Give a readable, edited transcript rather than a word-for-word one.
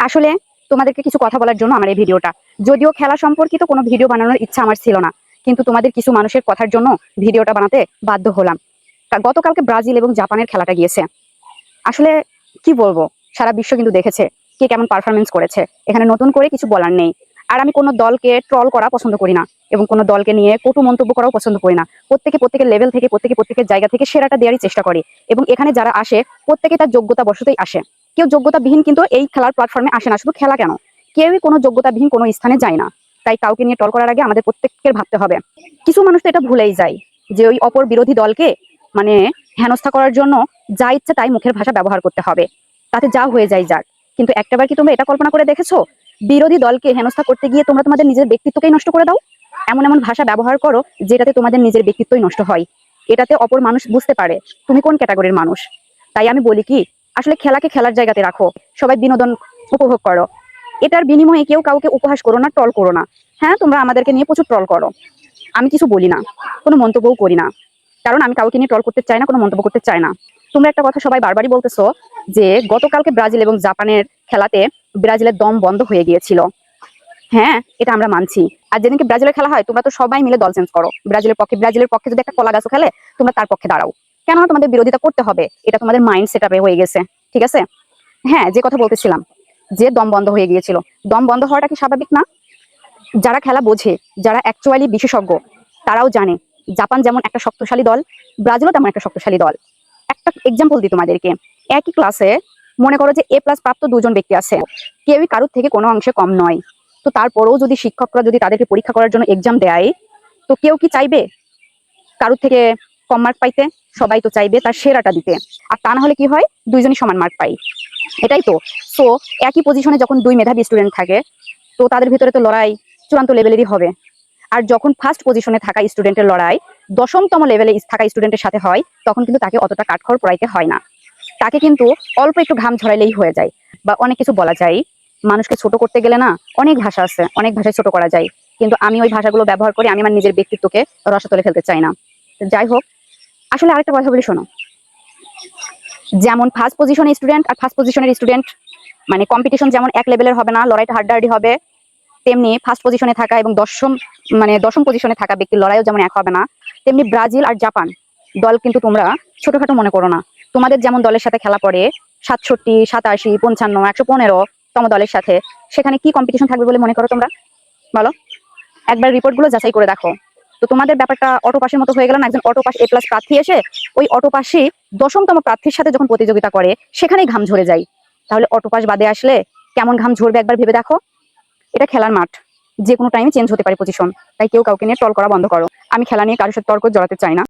আসলে তোমাদেরকে কিছু কথা বলার জন্য আমার এই ভিডিওটা। যদিও খেলা সম্পর্কিত কোনো ভিডিও বানানোর ইচ্ছা আমার ছিল না, কিন্তু তোমাদের কিছু মানুষের কথার জন্য ভিডিওটা বানাতে বাধ্য হলাম। গতকালকে ব্রাজিল এবং জাপানের খেলাটা গিয়েছে। আসলে কি বলবো, সারা বিশ্ব কিন্তু দেখেছে কে কেমন পারফরমেন্স করেছে। এখানে নতুন করে কিছু বলার নেই। আর আমি কোনো দলকে ট্রল করা পছন্দ করি না, এবং কোনো দলকে নিয়ে কটু মন্তব্য করাও পছন্দ করি না। প্রত্যেকের লেভেল থেকে, প্রত্যেকের জায়গা থেকে সেরাটা দেওয়ারই চেষ্টা করি। এবং এখানে যারা আসে প্রত্যেকে তার যোগ্যতা বশতই আসে। কেউ যোগ্যতাবিহীন কিন্তু এই খেলার প্ল্যাটফর্মে আসে না। শুধু খেলা কেন, কেউই কোনো যোগ্যতাবিহীন কোনো স্থানে যায় না। তাই কাউকে নিয়ে ট্রল করার আগে আমাদের প্রত্যেককে ভাবতে হবে। কিছু মানুষ তো এটা ভুলেই যায় যে ওই অপর বিরোধী দলকে মানে হেনস্থা করার জন্য যা ইচ্ছে তাই মুখের ভাষা ব্যবহার করতে হবে, তাতে যা হয়ে যায় যাক। কিন্তু একটাবার কি তোমরা এটা কল্পনা করে দেখেছো, বিরোধী দলকে হেনস্থা করতে গিয়ে তোমরা তোমাদের নিজের ব্যক্তিত্বকেই নষ্ট করে দাও? এমন এমন ভাষা ব্যবহার করো যেটাতে তোমাদের নিজের ব্যক্তিত্বই নষ্ট হয়। এটাতে অপর মানুষ বুঝতে পারে তুমি কোন ক্যাটাগরির মানুষ। তাই আমি বলি কি, আসলে খেলাকে খেলার জায়গাতে রাখো, সবাই বিনোদন উপভোগ করো। এটার বিনিময়ে কেউ কাউকে উপহাস করো না, ট্রল করো না। হ্যাঁ, তোমরা আমাদেরকে নিয়ে প্রচুর ট্রল করো, আমি কিছু বলি না, কোনো মন্তব্যও করি না, কারণ আমি কাউকে নিয়ে ট্রল করতে চাই না, কোনো মন্তব্য করতে চাই না। তোমরা একটা কথা সবাই বারবারই বলতেছো যে গতকালকে ব্রাজিল এবং জাপানের খেলাতে ব্রাজিলের দম বন্ধ হয়ে গিয়েছিল। হ্যাঁ, এটা আমরা মানছি। আর যেদিনকে ব্রাজিলের খেলা হয় তোমরা তো সবাই মিলে দল চেঞ্জ করো। ব্রাজিলের পক্ষে যদি একটা কলা গাছও খেলে তোমরা তার পক্ষে দাঁড়াও। কেন তোমাদের বিরোধিতা করতে হবে? এটা তোমাদের মাইন্ড সেটআপে হয়ে গেছে, ঠিক আছে? হ্যাঁ, যে কথা বলতেছিলাম যে দম বন্ধ হয়ে গিয়েছিল, দম বন্ধ হওয়াটা কি স্বাভাবিক না? যারা খেলা বোঝে, যারা অ্যাকচুয়ালি বিশেষজ্ঞ, তারাও জানে জাপান যেমন একটা শক্তিশালী দল, ব্রাজিলও তেমন একটা শক্তিশালী দল। একটা এক্সাম্পল দিই তোমাদেরকে। একই ক্লাসে মনে করো যে A+ প্রাপ্ত দুজন ব্যক্তি আছে, কেউই কারোর থেকে কোনো অংশে কম নয়। তো তারপরেও যদি শিক্ষকরা যদি তাদেরকে পরীক্ষা করার জন্য এক্সাম দেয়, তো কেউ কি চাইবে কারোর থেকে কম মার্ক পাইতে? সবাই তো চাইবে তার সেরাটা দিতে। আর তা না হলে কি হয়, দুইজনই সমান মার্ক পাই। এটাই তো। সো একই পজিশনে যখন দুই মেধাবী স্টুডেন্ট থাকে, তো তাদের ভিতরে তো লড়াই চূড়ান্ত লেভেলেরই হবে। আর যখন ফার্স্ট পজিশনে থাকা স্টুডেন্টের লড়াই 10তম লেভেলে থাকা স্টুডেন্টের সাথে হয়, তখন কিন্তু তাকে অতটা কাঠখড় পোড়াইতে হয় না। তাকে কিন্তু অল্প একটু ঘাম ঝরাইলেই হয়ে যায়। বা অনেক কিছু বলা যায়। মানুষকে ছোট করতে গেলে না, অনেক ভাষা আছে, অনেক ভাষায় ছোট করা যায়। কিন্তু আমি ওই ভাষাগুলো ব্যবহার করে আমি আমার নিজের ব্যক্তিত্বকে রসাতলে ফেলতে চাই না। যাই হোক, আসলে আরেকটা কথা বলি শোনো। যেমন ফার্স্ট পজিশনের স্টুডেন্ট আর ফার্স্ট পজিশনের স্টুডেন্ট মানে কম্পিটিশন যেমন এক লেভেলের হবে না, লড়াইটা হাড্ডাহাড্ডি হবে, তেমনি ফার্স্ট পজিশনে থাকা এবং দশম পজিশনে থাকা ব্যক্তির লড়াইও যেমন এক হবে না, তেমনি ব্রাজিল আর জাপান দল কিন্তু তোমরা ছোটখাটো মনে করো না। তোমাদের যেমন দলের সাথে খেলা পড়ে 67, 87, 55, 115তম দলের সাথে, সেখানে কি কম্পিটিশন থাকবে বলে মনে করো তোমরা? বলো, একবার রিপোর্টগুলো যাচাই করে দেখো। তো তোমাদের ব্যাপারটা অটোপাসের মতো হয়ে গেল না? একজন অটোপাস A+ প্রার্থী এসে ওই অটোপাসই 10তম প্রার্থীর সাথে যখন প্রতিযোগিতা করে সেখানেই ঘাম ঝরে যায়। তাহলে অটোপাস বাদে আসলে কেমন ঘাম ঝরবে একবার ভেবে দেখো। এটা খেলার মাঠ, যে কোনো টাইমে চেঞ্জ হতে পারে পজিশন। তাই কেউ কাউকে নিয়ে ট্রল করা বন্ধ করো। আমি খেলা নিয়ে কারোর সাথে তর্ক জড়াতে চাই না।